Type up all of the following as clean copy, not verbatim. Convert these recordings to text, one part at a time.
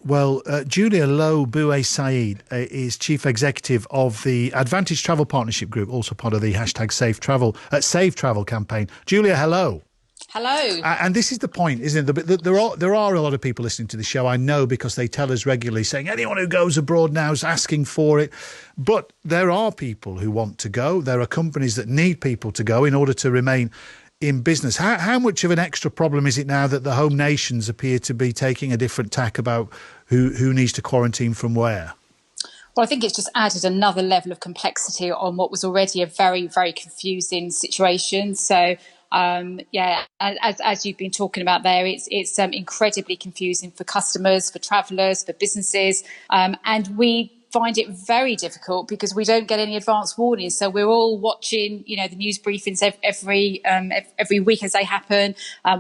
Well, Julia Lowe Bue-Said is Chief Executive of the Advantage Travel Partnership Group, also part of the hashtag Save Travel campaign. Julia, hello. Hello. And this is the point, isn't it? There are a lot of people listening to the show, I know, because they tell us regularly, saying anyone who goes abroad now is asking for it. But there are people who want to go. There are companies that need people to go in order to remain in business. How much of an extra problem is it now that the home nations appear to be taking a different tack about who needs to quarantine from where? Well, I think it's just added another level of complexity on what was already a very, very confusing situation. So, as you've been talking about there, it's incredibly confusing for customers, for travellers, for businesses, and we find it very difficult because we don't get any advance warning. So we're all watching, the news briefings every week as they happen,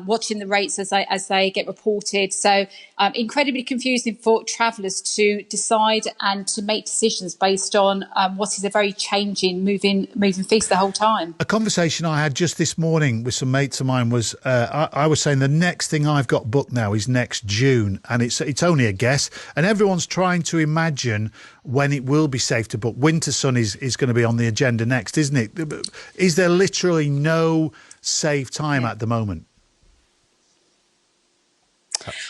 watching the rates as they get reported. So incredibly confusing for travellers to decide and to make decisions based on what is a very changing, moving feast the whole time. A conversation I had just this morning with some mates of mine was I was saying the next thing I've got booked now is next June, and it's only a guess, and everyone's trying to imagine when it will be safe to book. Winter sun is going to be on the agenda next, isn't it? Is there literally no safe time at the moment?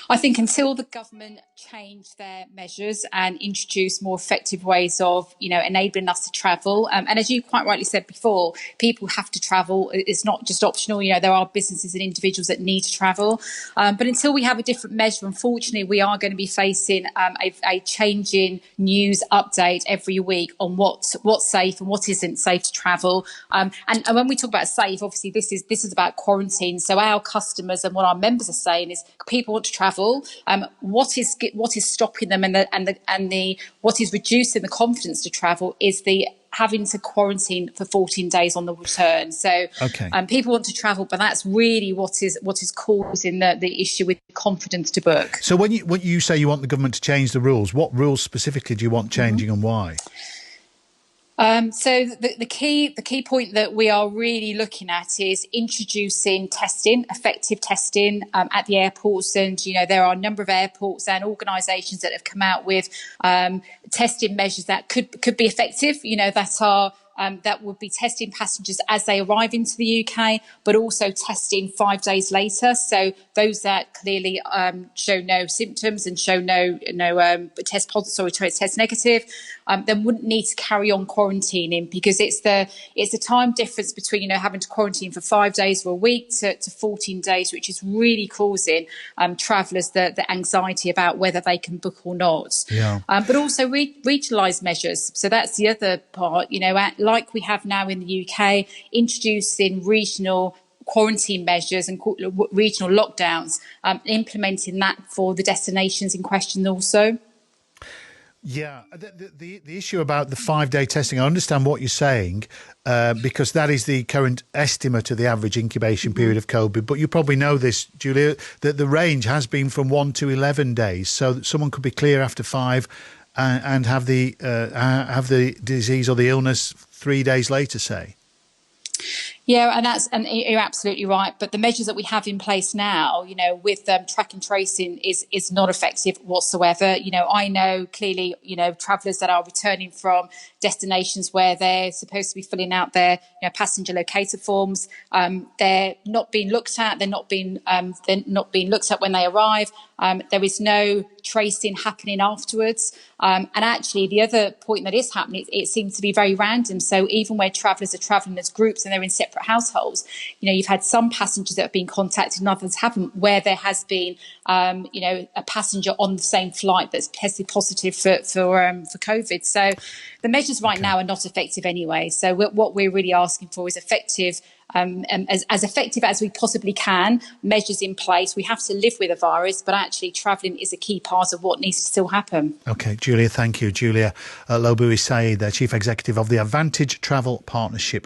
I think until the government change their measures and introduce more effective ways of, enabling us to travel. And as you quite rightly said before, people have to travel. It's not just optional. There are businesses and individuals that need to travel. But until we have a different measure, unfortunately, we are going to be facing a changing news update every week on what's safe and what isn't safe to travel. And when we talk about safe, obviously this is about quarantine. So our customers and what our members are saying is people want to travel. What is stopping them and what is reducing the confidence to travel is the having to quarantine for 14 days on the return. So people want to travel, but that's really what is causing the issue with confidence to book. So when you say you want the government to change the rules, what rules specifically do you want changing and why? So the key point that we are really looking at is introducing testing, effective testing at the airports. And, there are a number of airports and organisations that have come out with testing measures that could be effective, that would be testing passengers as they arrive into the UK, but also testing 5 days later. So those that clearly show no symptoms and show no test positive, test negative, then wouldn't need to carry on quarantining, because it's the time difference between having to quarantine for 5 days or a week to 14 days, which is really causing travellers the anxiety about whether they can book or not. Yeah. But also regionalised measures. So that's the other part. Like we have now in the UK, introducing regional quarantine measures and regional lockdowns, implementing that for the destinations in question also. Yeah, the issue about the 5-day testing, I understand what you're saying, because that is the current estimate of the average incubation period of COVID. But you probably know this, Julia, that the range has been from 1 to 11 days. So that someone could be clear after 5 and have the disease or the illness 3 days later, say. Yeah, and you're absolutely right. But the measures that we have in place now, with track and tracing is not effective whatsoever. I know clearly, travellers that are returning from destinations where they're supposed to be filling out their passenger locator forms. They're not being looked at. They're not being looked at when they arrive. There is no tracing happening afterwards. And actually, the other point that is happening, it seems to be very random. So even where travellers are travelling as groups and they're in separate households, you've had some passengers that have been contacted and others haven't, where there has been, a passenger on the same flight that's tested positive for COVID. So the measures right now are not effective anyway. So what we're really asking for is effective, as effective as we possibly can, measures in place. We have to live with a virus, but actually travelling is a key part of what needs to still happen. Okay, Julia, thank you. Julia Lowe Bue-Said, Chief Executive of the Advantage Travel Partnership